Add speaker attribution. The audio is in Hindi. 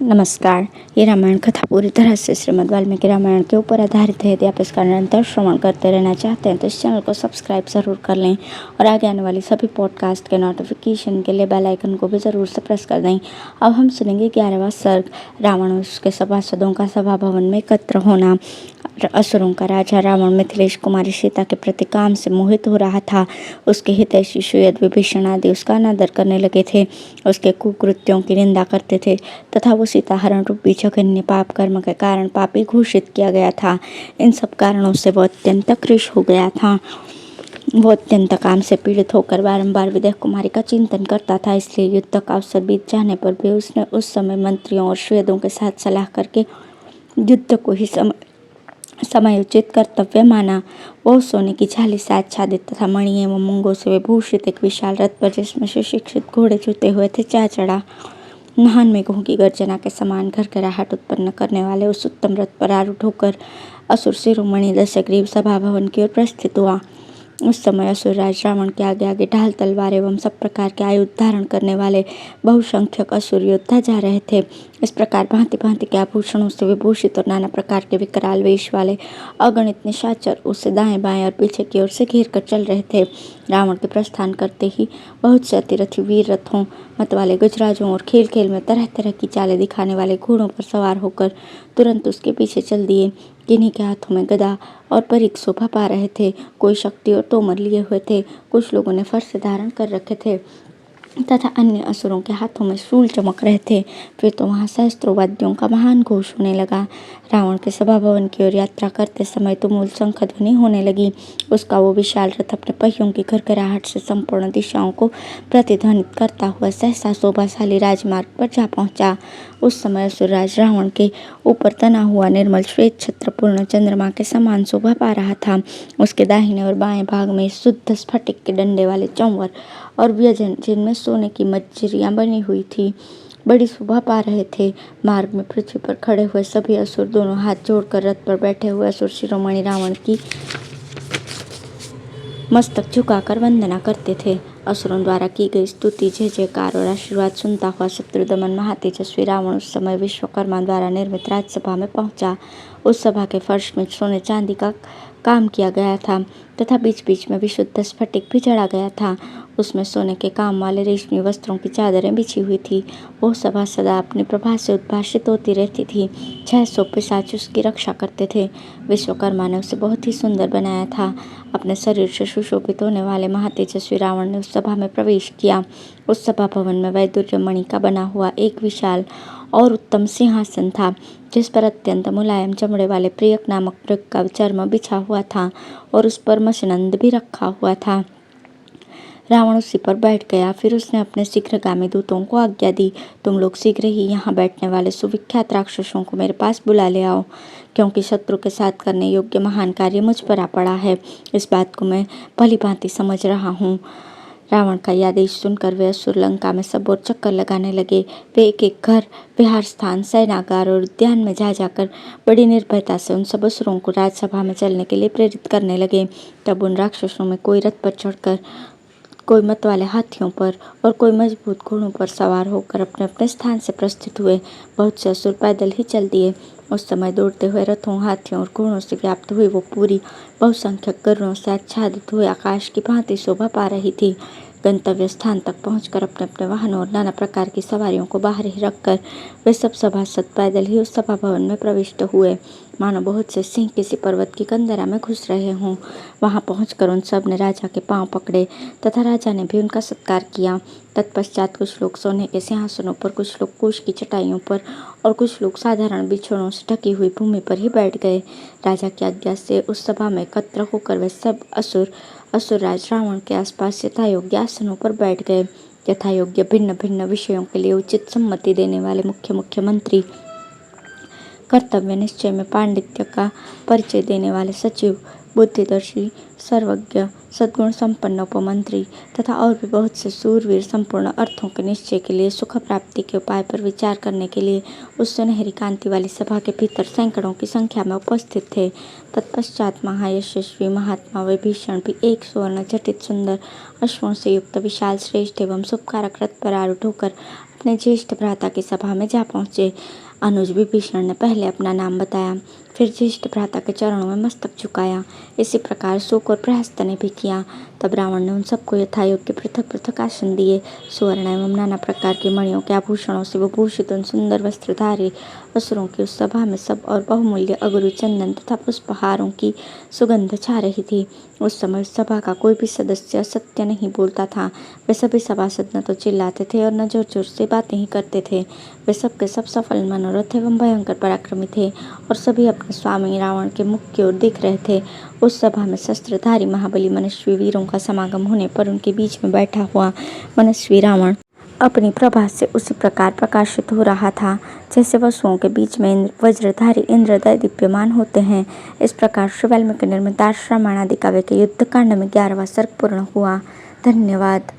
Speaker 1: नमस्कार। ये रामायण कथा पूरी तरह से श्रीमद् वाल्मीकि रामायण के ऊपर आधारित है। यदि आप इसका निरंतर श्रवण करते रहना चाहते हैं तो इस चैनल को सब्सक्राइब ज़रूर कर लें और आगे आने वाली सभी पॉडकास्ट के नोटिफिकेशन के लिए बेल आइकन को भी ज़रूर से प्रेस कर दें। अब हम सुनेंगे 11वां सर्ग, रावण और उसके सभासदों का सभा भवन में एकत्र होना। असुरों का राजा रावण मिथिलेश कुमारी सीता के प्रति काम से मोहित हो रहा था। उसके हितैषी सुयोध, विभीषण आदि उसका अनादर करने लगे थे, उसके कुकृत्यों की निंदा करते थे तथा वो सीता हरण रूपी जघन्य पाप कर्म के कारण पापी घोषित किया गया था। इन सब कारणों से वह अत्यंत कृश हो गया था। वो अत्यंत काम से पीड़ित होकर बारंबार विदेह कुमारी का चिंतन करता था। इसलिए युद्ध का अवसर बीत जाने पर भी उसने उस समय मंत्रियों और सुयोधों के साथ सलाह करके युद्ध को ही समयोचित कर्तव्य माना। वो सोने की झाली से आच्छादित तथा मणि एवं मूंगों से विभूषित एक विशाल रथ पर, जिसमें सुशिक्षित घोड़े जुते हुए थे, जा चढ़ा। महान मेघों की गर्जना के समान घरघराहट उत्पन्न करने वाले उस उत्तम रथ पर आरूढ़ होकर असुर शिरोमणि दशग्रीव सभा भवन की ओर प्रस्थित हुआ। उस समय असुरराज रावण के आगे आगे ढाल तलवार एवं सब प्रकार के आयुध धारण करने वाले बहुसंख्यक असुर योद्धा जा रहे थे। इस प्रकार भांति भांति के आभूषणों से विभूषित और नाना प्रकार के विकराल वेश वाले अगणित निशाचर उसे दाएं बाएं और पीछे की ओर से घेर कर चल रहे थे। रावण के प्रस्थान करते ही बहुत से अतिरथी वीर रथों, मतवाले गजराजों और खेल खेल में तरह तरह की चालें दिखाने वाले घोड़ों पर सवार होकर तुरंत उसके पीछे चल दिए। किन्हीं के हाथों में गदा और परिघ शोभा पा रहे थे, कोई शक्ति और तोमर लिए हुए थे, कुछ लोगों ने फर्श धारण कर रखे थे तथा अन्य असुरों के हाथों में शूल चमक रहे थे। फिर तो वहां सहस्त्रों वाद्यों का महान घोष होने लगा। रावण के सभा भवन की ओर यात्रा करते समय तुमुल शंख ध्वनि होने लगी। उसका वो विशाल रथ अपने पहियों की घरघराहट से संपूर्ण दिशाओं को प्रतिध्वनित करता हुआ सहसा शोभाशाली राजमार्ग पर जा पहुंचा। उस समय असुरराज रावण के ऊपर तना हुआ निर्मल श्वेत छत्र पूर्ण चंद्रमा के समान शोभा पा रहा था। उसके दाहिने और बाएं भाग में शुद्ध स्फटिक के डंडे वाले चौवर और व्यजन, जिनमें सोने की मज्जरियां बनी हुई थी, बड़ी शोभा पा रहे थे। मार्ग में पृथ्वी पर खड़े हुए सभी असुर दोनों हाथ जोड़कर रथ पर बैठे हुए असुर शिरोमणि रावण की मस्तक झुकाकर वंदना करते थे। असुरों द्वारा की गई स्तुति, जय जयकार और आशीर्वाद सुनता हुआ शत्रुदमन महातेजस्वी रावण उस समय विश्वकर्मा द्वारा निर्मित राजसभा में पहुंचा। उस सभा के फर्श में सोने चांदी का काम किया गया था तथा बीच बीच में विशुद्ध स्फटिक भी जड़ा गया था। उसमें सोने के काम वाले रेशमी वस्त्रों की चादरें बिछी हुई थी। वो सभा सदा अपनी प्रभा से उद्भाषित होती रहती थी। 600 पिशाच उसकी रक्षा करते थे। विश्वकर्मा ने उसे बहुत ही सुंदर बनाया था। अपने शरीर से सुशोभित होने वाले महातेजस्वी रावण ने उस सभा में प्रवेश किया। उस सभा भवन में वैदुर्य मणि का बना हुआ एक विशाल और उत्तम सिंहासन था, जिस पर अत्यंत मुलायम चमड़े वाले प्रियक नामक मृग का चर्म बिछा हुआ था और उस पर मशनंद भी रखा हुआ था। रावण उसी पर बैठ गया। फिर उसने अपने शीघ्रगामी दूतों को आज्ञा दी, तुम लोग शीघ्र ही यहाँ बैठने वाले सुविख्यात राक्षसों को मेरे पास बुला ले आओ, क्योंकि शत्रु के साथ करने योग्य महान कार्य मुझ पर आ पड़ा है। इस बात को मैं भली भांति समझ रहा हूँ। रावण का यह आदेश सुनकर वे असुर लंका में सब और चक्कर लगाने लगे। वे एक एक घर, विहार स्थान, सैनागार और उद्यान में जा जाकर बड़ी निर्भयता से उन सब असुरों को राजसभा में चलने के लिए प्रेरित करने लगे। तब उन राक्षसों में कोई रथ पर चढ़कर, कोई मतवाले हाथियों पर और कोई मजबूत घोड़ों पर सवार होकर अपने अपने स्थान से प्रस्थित हुए। बहुत से असुर पैदल ही चल दिए। उस समय दौड़ते हुए रथों, हाथियों और घोड़ों से व्याप्त हुई वो पूरी बहुसंख्यक गरुड़ों से आच्छादित हुए आकाश की भांति शोभा पा रही थी। गंतव्य स्थान तक पहुंचकर अपने अपने वाहनों और नाना प्रकार की सवारियों को बाहर ही रखकर वे सब सभासद पैदल ही उस सभा भवन में प्रविष्ट हुए, मानो बहुत से सिंह किसी पर्वत की कंदरा में घुस रहे हों। वहां पहुंचकर उन सब ने राजा के पांव पकड़े तथा राजा ने भी उनका सत्कार किया। तत्पश्चात कुछ लोग सोने के सिंहासनों पर, कुछ लोग कुश की चटाइयों पर और कुछ लोग साधारण बिछौनों से ढकी हुई भूमि पर ही बैठ गए। राजा की आज्ञा से उस सभा में एकत्र होकर वे सब असुरराज रावण के आसपास यथायोग्य आसनों पर बैठ गए। यथायोग्य भिन्न भिन्न विषयों के लिए उचित सम्मति देने वाले मुख्य मुख्य मंत्री, कर्तव्य निश्चय में पांडित्य का परिचय देने वाले सचिव, बुद्धिदर्शी, सर्वज्ञ, सद्गुण संपन्न उपमंत्री तथा और भी बहुत से सूरवीर संपूर्ण अर्थों के निश्चय के लिए, सुख प्राप्ति के उपाय पर विचार करने के लिए उस सुनहरी कांति वाली सभा के भीतर सैकड़ों की संख्या में उपस्थित थे। तत्पश्चात महायशस्वी महात्मा विभीषण भी एक सुवर्ण जटित सुंदर अश्वों से युक्त विशाल श्रेष्ठ एवं शुभकारक रथ पर आरूढ़ होकर अपने ज्येष्ठ भ्राता की सभा में जा पहुँचे। अनुज विभीषण ने पहले अपना नाम बताया, फिर ज्येष्ठ भ्राता के चरणों में मस्तक झुकाया। इसी प्रकार शोक और प्रहस्त ने भी किया। तब रावण ने उन सबको यथायोग्य पृथक पृथक आसन दिए। सुवर्ण एवं नाना प्रकार के मणियों के आभूषणों से विभूषित उन सुंदर वस्त्रधारी असुरों की उस सभा में सब और बहुमूल्य अगुरु चंदन तथा पुष्पहारों की सुगंध छा रही थी। उस समय उस सभा का कोई भी सदस्य सत्य नहीं बोलता था। वे सभी सभासद न तो चिल्लाते थे और न जोर जोर से बातें ही करते थे। वे सबके सब सफल मनोरथ एवं भयंकर पराक्रमी थे और सभी अपने स्वामी रावण के मुख की ओर देख रहे थे। उस सभा में शस्त्रधारी महाबली मनस्वी वीरों का समागम होने पर उनके बीच में बैठा हुआ मनस्वी रावण अपनी प्रभा से उसी प्रकार प्रकाशित हो रहा था जैसे वसुओं के बीच में वज्रधारी इंद्र दीप्यमान होते हैं। इस प्रकार श्री वाल्मीकि निर्मित रामायण आदि काव्य के युद्ध कांड में 11वां सर्ग पूर्ण हुआ। धन्यवाद।